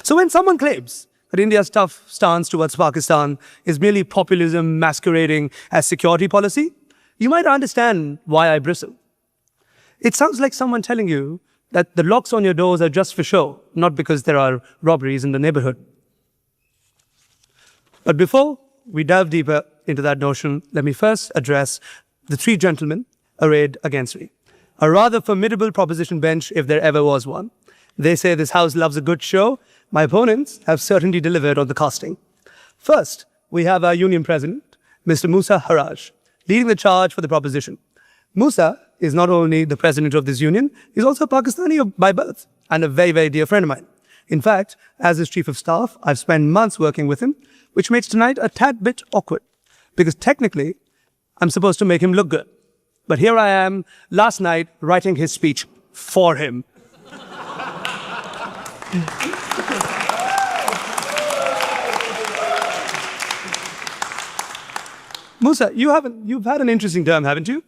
So when someone claims that India's tough stance towards Pakistan is merely populism masquerading as security policy, you might understand why I bristle. It sounds like someone telling you that the locks on your doors are just for show, not because there are robberies in the neighborhood. But before we delve deeper into that notion, let me first address the three gentlemen arrayed against me. A rather formidable proposition bench, if there ever was one. They say this house loves a good show. My opponents have certainly delivered on the casting. First, we have our union president, Mr. Musa Haraj, leading the charge for the proposition. Musa is not only the president of this union, he's also a Pakistani by birth and a very, very dear friend of mine. In fact, as his chief of staff, I've spent months working with him, which makes tonight a tad bit awkward, because technically, I'm supposed to make him look good. But here I am, last night, writing his speech for him. Musa, you've had an interesting term, haven't you?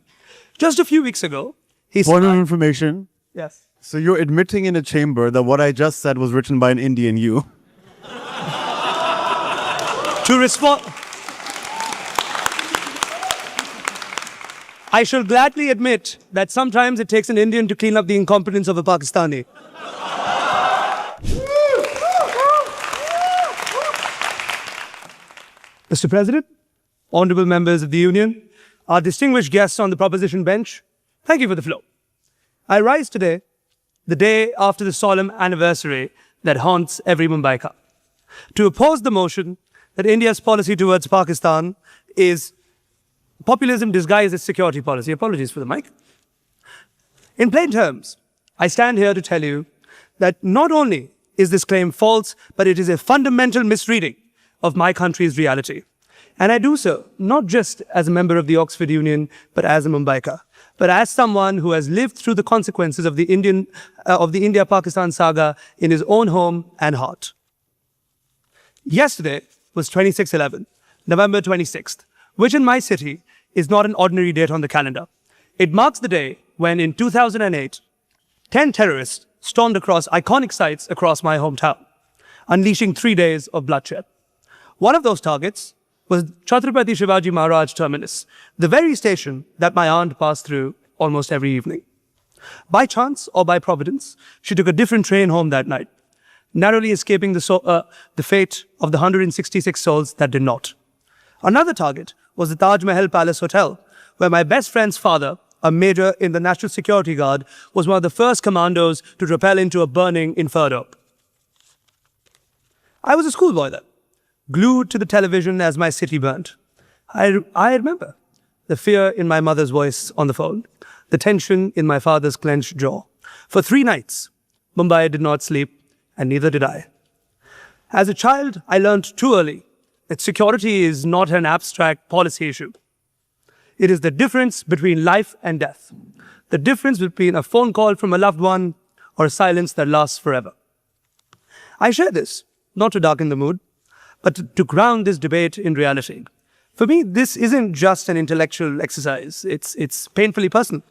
Just a few weeks ago, he said... Point of information. Yes. So you're admitting in a chamber that what I just said was written by an Indian you. To respond... I shall gladly admit that sometimes it takes an Indian to clean up the incompetence of a Pakistani. Mr. President, honorable members of the Union, our distinguished guests on the proposition bench, thank you for the floor. I rise today, the day after the solemn anniversary that haunts every Mumbaiker, to oppose the motion that India's policy towards Pakistan is populism disguised as security policy. Apologies for the mic. In plain terms, I stand here to tell you that not only is this claim false, but it is a fundamental misreading of my country's reality. And I do so not just as a member of the Oxford Union, but as a Mumbaiker, but as someone who has lived through the consequences of the India-Pakistan saga in his own home and heart. Yesterday was 26/11, November 26th, which in my city is not an ordinary date on the calendar. It marks the day when, in 2008, 10 terrorists stormed across iconic sites across my hometown, unleashing 3 days of bloodshed. One of those targets was Chhatrapati Shivaji Maharaj Terminus, the very station that my aunt passed through almost every evening. By chance or by providence, she took a different train home that night, narrowly escaping the fate of the 166 souls that did not. Another target was the Taj Mahal Palace Hotel, where my best friend's father, a major in the National Security Guard, was one of the first commandos to rappel into a burning inferno. I was a schoolboy then, glued to the television as my city burnt. I remember the fear in my mother's voice on the phone, the tension in my father's clenched jaw. For 3 nights, Mumbai did not sleep, and neither did I. As a child, I learned too early that security is not an abstract policy issue. It is the difference between life and death, the difference between a phone call from a loved one or a silence that lasts forever. I share this, not to darken the mood, but to ground this debate in reality. For me, this isn't just an intellectual exercise. It's painfully personal.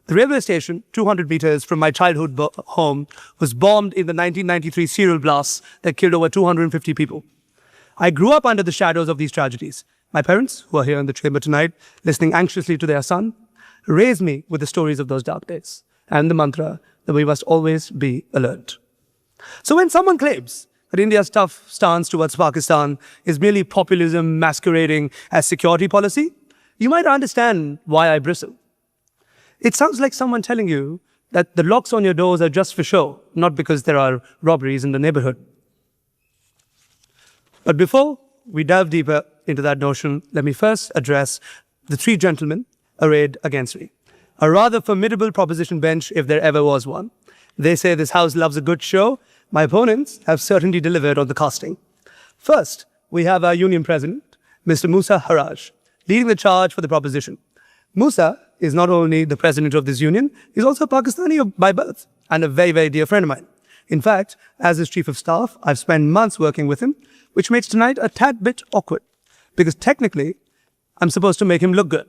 The railway station, 200 meters from my childhood home, was bombed in the 1993 serial blasts that killed over 250 people. I grew up under the shadows of these tragedies. My parents, who are here in the chamber tonight, listening anxiously to their son, raised me with the stories of those dark days and the mantra that we must always be alert. So when someone claims that India's tough stance towards Pakistan is merely populism masquerading as security policy, you might understand why I bristle. It sounds like someone telling you that the locks on your doors are just for show, not because there are robberies in the neighborhood. But before we delve deeper into that notion, let me first address the three gentlemen arrayed against me. A rather formidable proposition bench, if there ever was one. They say this house loves a good show. My opponents have certainly delivered on the casting. First, we have our union president, Mr. Musa Haraj, leading the charge for the proposition. Musa is not only the president of this union, he's also a Pakistani by birth and a very, very dear friend of mine. In fact, as his chief of staff, I've spent months working with him, which makes tonight a tad bit awkward, because technically, I'm supposed to make him look good.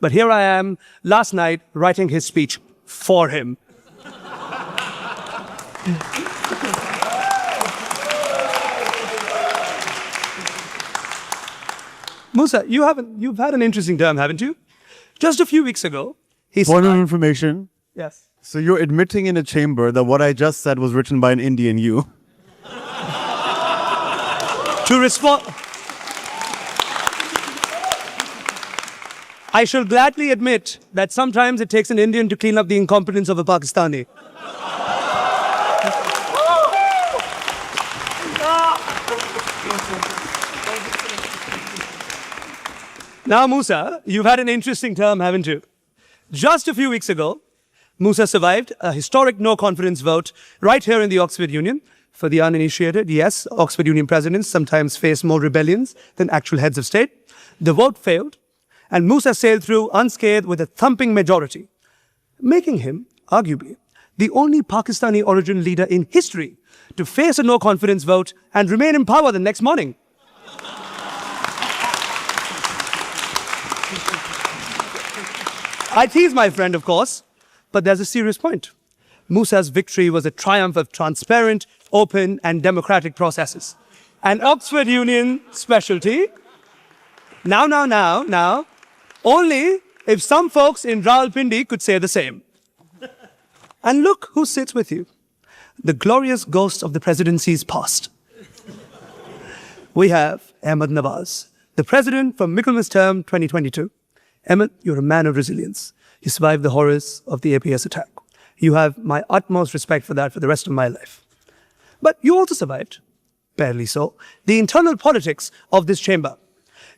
But here I am, last night, writing his speech for him. Musa, you've had an interesting term, haven't you? Just a few weeks ago, he Point said, of information. yes. So you're admitting in a chamber that what I just said was written by an Indian you. To respond, I shall gladly admit that sometimes it takes an Indian to clean up the incompetence of a Pakistani. Now, Musa, you've had an interesting term, haven't you? Just a few weeks ago, Musa survived a historic no-confidence vote right here in the Oxford Union. For the uninitiated, yes, Oxford Union presidents sometimes face more rebellions than actual heads of state. The vote failed, and Musa sailed through unscathed with a thumping majority, making him, arguably, the only Pakistani origin leader in history to face a no-confidence vote and remain in power the next morning. I tease my friend, of course, but there's a serious point. Musa's victory was a triumph of transparent, open, and democratic processes. An Oxford Union specialty. Now, only if some folks in Rawalpindi could say the same. And look who sits with you. The glorious ghost of the presidency's past. We have Ahmed Nawaz, the president for Michaelmas term 2022. Ahmed, you're a man of resilience. You survived the horrors of the APS attack. You have my utmost respect for that for the rest of my life. But you also survived, barely so, the internal politics of this chamber.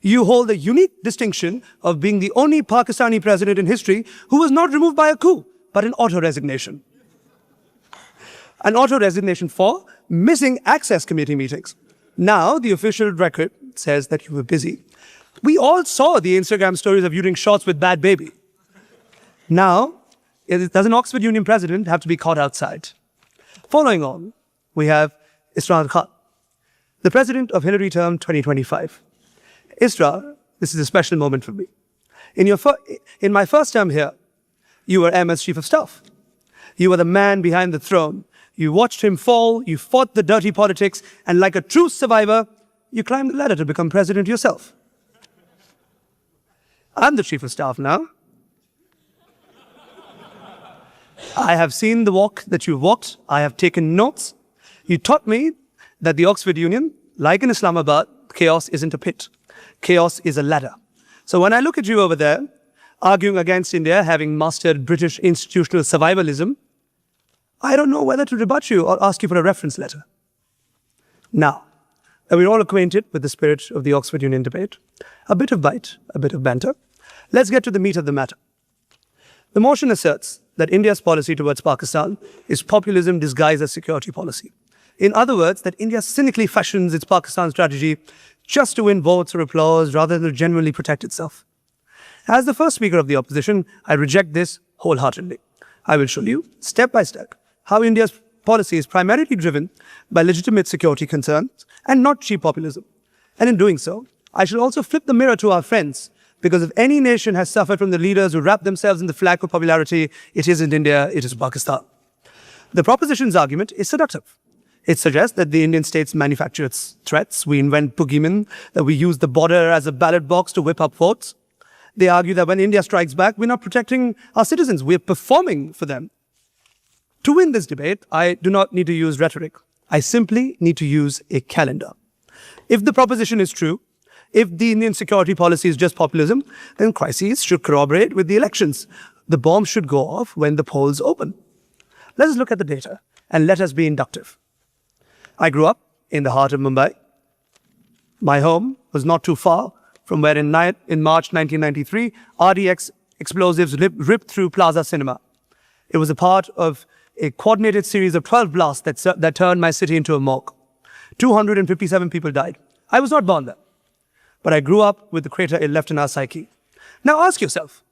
You hold the unique distinction of being the only Pakistani president in history who was not removed by a coup, but an auto-resignation. An auto-resignation for missing access committee meetings. Now, the official record says that you were busy. We all saw the Instagram stories of you doing shots with Bad Baby. Now, does an Oxford Union president have to be caught outside? Following on, we have Isra Khan, the president of Hillary term 2025. Isra, this is a special moment for me. In my first term here, you were Ahmed's chief of staff. You were the man behind the throne. You watched him fall, you fought the dirty politics, and like a true survivor, you climbed the ladder to become president yourself. I'm the chief of staff now. I have seen the walk that you've walked. I have taken notes. You taught me that the Oxford Union, like in Islamabad, chaos isn't a pit. Chaos is a ladder. So when I look at you over there, arguing against India having mastered British institutional survivalism, I don't know whether to rebut you or ask you for a reference letter. Now, that we're all acquainted with the spirit of the Oxford Union debate, a bit of bite, a bit of banter, let's get to the meat of the matter. The motion asserts that India's policy towards Pakistan is populism disguised as security policy. In other words, that India cynically fashions its Pakistan strategy just to win votes or applause rather than to genuinely protect itself. As the first speaker of the opposition, I reject this wholeheartedly. I will show you, step by step, how India's policy is primarily driven by legitimate security concerns and not cheap populism. And in doing so, I shall also flip the mirror to our friends, because if any nation has suffered from the leaders who wrap themselves in the flag of popularity, it isn't India, it is Pakistan. The proposition's argument is seductive. It suggests that the Indian states manufacture its threats. We invent boogeymen, that we use the border as a ballot box to whip up votes. They argue that when India strikes back, we're not protecting our citizens, we're performing for them. To win this debate, I do not need to use rhetoric. I simply need to use a calendar. If the proposition is true, if the Indian security policy is just populism, then crises should corroborate with the elections. The bomb should go off when the polls open. Let us look at the data and let us be inductive. I grew up in the heart of Mumbai. My home was not too far from where in March 1993, RDX explosives ripped through Plaza Cinema. It was a part of a coordinated series of 12 blasts that turned my city into a morgue. 257 people died. I was not born there, but I grew up with the crater it left in our psyche. Now ask yourself,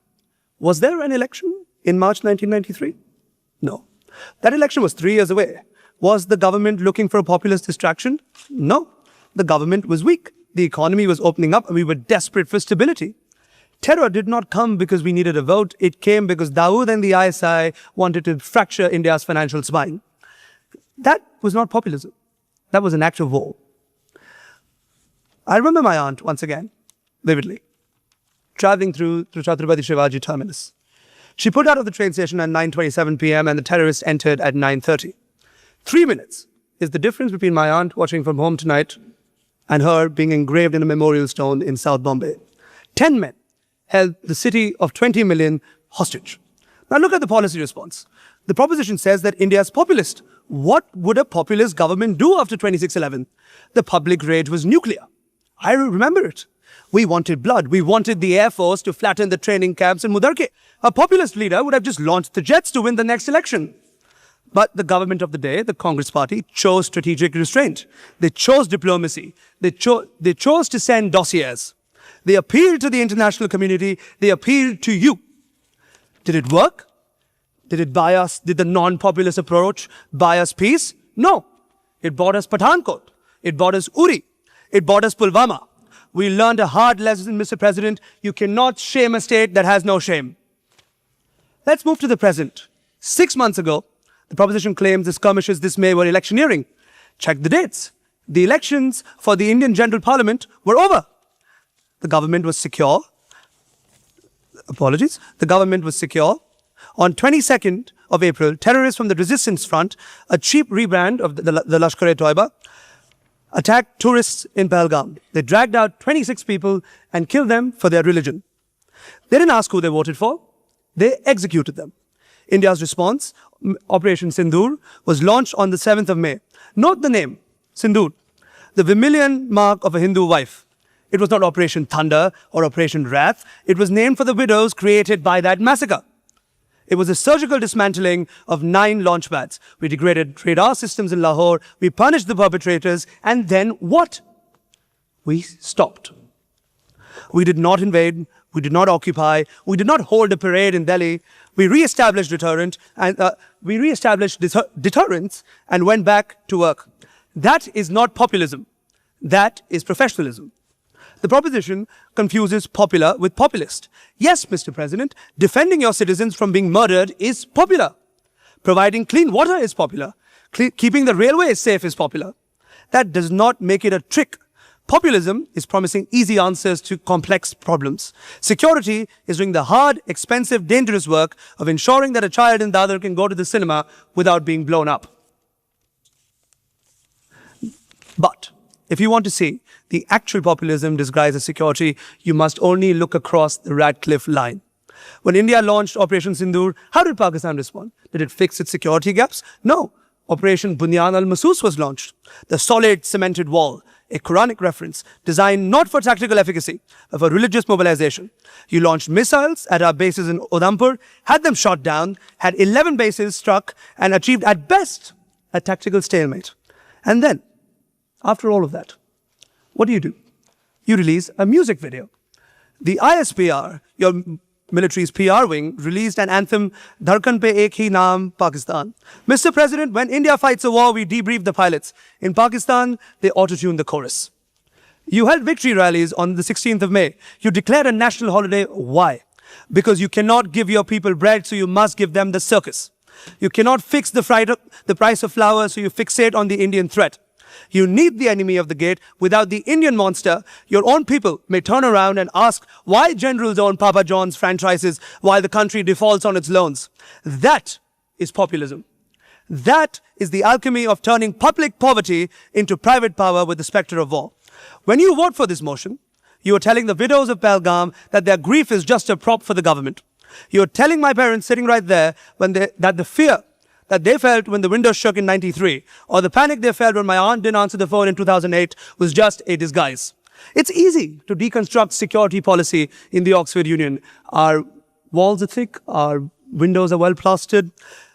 was there an election in March 1993? No. That election was 3 years away. Was the government looking for a populist distraction? No. The government was weak. The economy was opening up and we were desperate for stability. Terror did not come because we needed a vote. It came because Dawood and the ISI wanted to fracture India's financial spine. That was not populism. That was an act of war. I remember my aunt, once again, vividly, traveling through Chhatrapati Shivaji terminus. She pulled out of the train station at 9:27 p.m. and the terrorists entered at 9:30. 3 minutes is the difference between my aunt watching from home tonight and her being engraved in a memorial stone in South Bombay. 10 men held the city of 20 million hostage. Now look at the policy response. The proposition says that India is populist. What would a populist government do after 2611? The public rage was nuclear. I remember it. We wanted blood. We wanted the Air Force to flatten the training camps in Mudarke. A populist leader would have just launched the jets to win the next election. But the government of the day, the Congress party, chose strategic restraint. They chose diplomacy. They chose to send dossiers. They appealed to the international community. They appealed to you. Did it work? Did the non-populist approach buy us peace? No. It bought us Pathankot. It bought us Uri. It bought us Pulwama. We learned a hard lesson, Mr. President. You cannot shame a state that has no shame. Let's move to the present. 6 months ago, the proposition claims the skirmishes this May were electioneering. Check the dates. The elections for the Indian General Parliament were over. The government was secure. Apologies. The government was secure. On 22nd of April, terrorists from the Resistance Front, a cheap rebrand of the Lashkar-e-Toiba, attacked tourists in Pahalgam. They dragged out 26 people and killed them for their religion. They didn't ask who they voted for. They executed them. India's response, Operation Sindoor, was launched on the 7th of May. Note the name, Sindoor, the vermilion mark of a Hindu wife. It was not Operation Thunder or Operation Wrath. It was named for the widows created by that massacre. It was a surgical dismantling of 9 launch pads. We degraded radar systems in Lahore. We punished the perpetrators. And then what? We stopped. We did not invade. We did not occupy. We did not hold a parade in Delhi. We re-established deterrence and went back to work. That is not populism. That is professionalism. The proposition confuses popular with populist. Yes, Mr. President, defending your citizens from being murdered is popular. Providing clean water is popular. Keeping the railways safe is popular. That does not make it a trick. Populism is promising easy answers to complex problems. Security is doing the hard, expensive, dangerous work of ensuring that a child in Dadar can go to the cinema without being blown up. But if you want to see the actual populism disguised as security, you must only look across the Radcliffe line. When India launched Operation Sindoor, how did Pakistan respond? Did it fix its security gaps? No. Operation Bunyan al-Masoos was launched. The solid cemented wall, a Quranic reference designed not for tactical efficacy, but for religious mobilization. You launched missiles at our bases in Udhampur, had them shot down, had 11 bases struck, and achieved at best a tactical stalemate. And then, after all of that, what do? You release a music video. The ISPR, your military's PR wing, released an anthem, Dharkan Pe Ek Hi Naam, Pakistan. Mr. President, when India fights a war, we debrief the pilots. In Pakistan, they auto-tune the chorus. You held victory rallies on the 16th of May. You declared a national holiday. Why? Because you cannot give your people bread, so you must give them the circus. You cannot fix the price of flour, so you fixate on the Indian threat. You need the enemy of the gate. Without the Indian monster, your own people may turn around and ask why generals own Papa John's franchises while the country defaults on its loans. That is populism. That is the alchemy of turning public poverty into private power with the specter of war. When you vote for this motion, you are telling the widows of Pahalgam that their grief is just a prop for the government. You are telling my parents sitting right there that the fear that they felt when the windows shook in 93, or the panic they felt when my aunt didn't answer the phone in 2008 was just a disguise. It's easy to deconstruct security policy in the Oxford Union. Our walls are thick, our windows are well plastered.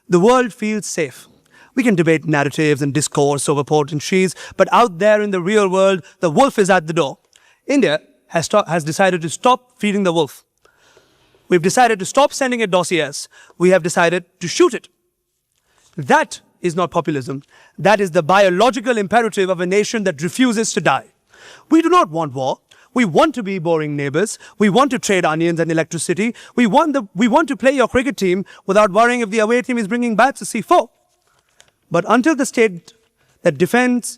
The world feels safe. We can debate narratives and discourse over potent trees, but out there in the real world, the wolf is at the door. India has decided to stop feeding the wolf. We've decided to stop sending it dossiers. We have decided to shoot it. That is not populism. That is the biological imperative of a nation that refuses to die. We do not want war. We want to be boring neighbors. We want to trade onions and electricity. We want to play your cricket team without worrying if the away team is bringing bats to C4. But until the state that defends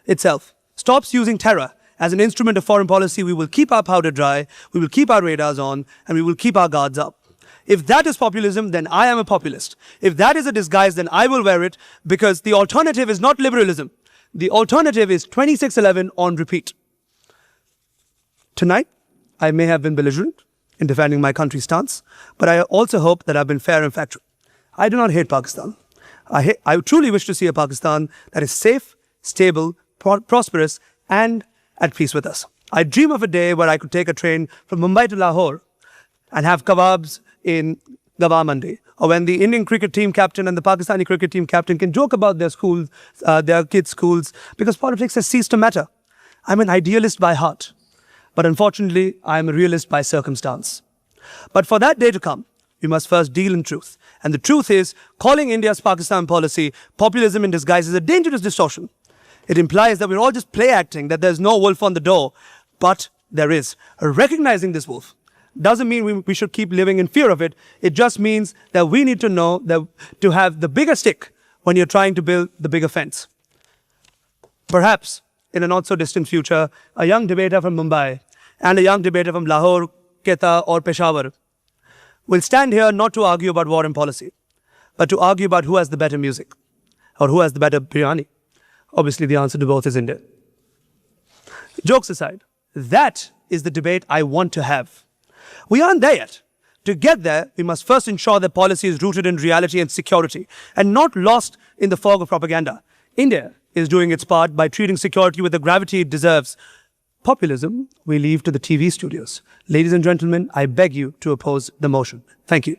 itself stops using terror as an instrument of foreign policy, we will keep our powder dry, we will keep our radars on, and we will keep our guards up. If that is populism, then I am a populist. If that is a disguise, then I will wear it, because the alternative is not liberalism. The alternative is 2611 on repeat. Tonight, I may have been belligerent in defending my country's stance, but I also hope that I've been fair and factual. I do not hate Pakistan. I truly wish to see a Pakistan that is safe, stable, prosperous, and at peace with us. I dream of a day where I could take a train from Mumbai to Lahore and have kebabs in Gawar Mandi, or when the Indian cricket team captain and the Pakistani cricket team captain can joke about their schools, their kids' schools, because politics has ceased to matter. I'm an idealist by heart, but unfortunately, I am a realist by circumstance. But for that day to come, we must first deal in truth. And the truth is, calling India's Pakistan policy populism in disguise is a dangerous distortion. It implies that we're all just play acting, that there's no wolf on the door, but there is. Recognizing this wolf doesn't mean we should keep living in fear of it. It just means that we need to know that to have the bigger stick when you're trying to build the bigger fence. Perhaps, in a not so distant future, a young debater from Mumbai and a young debater from Lahore, Quetta or Peshawar will stand here not to argue about war and policy, but to argue about who has the better music or who has the better biryani. Obviously, the answer to both is India. Jokes aside, that is the debate I want to have. We aren't there yet. To get there, we must first ensure that policy is rooted in reality and security and not lost in the fog of propaganda. India is doing its part by treating security with the gravity it deserves. Populism, we leave to the TV studios. Ladies and gentlemen, I beg you to oppose the motion. Thank you.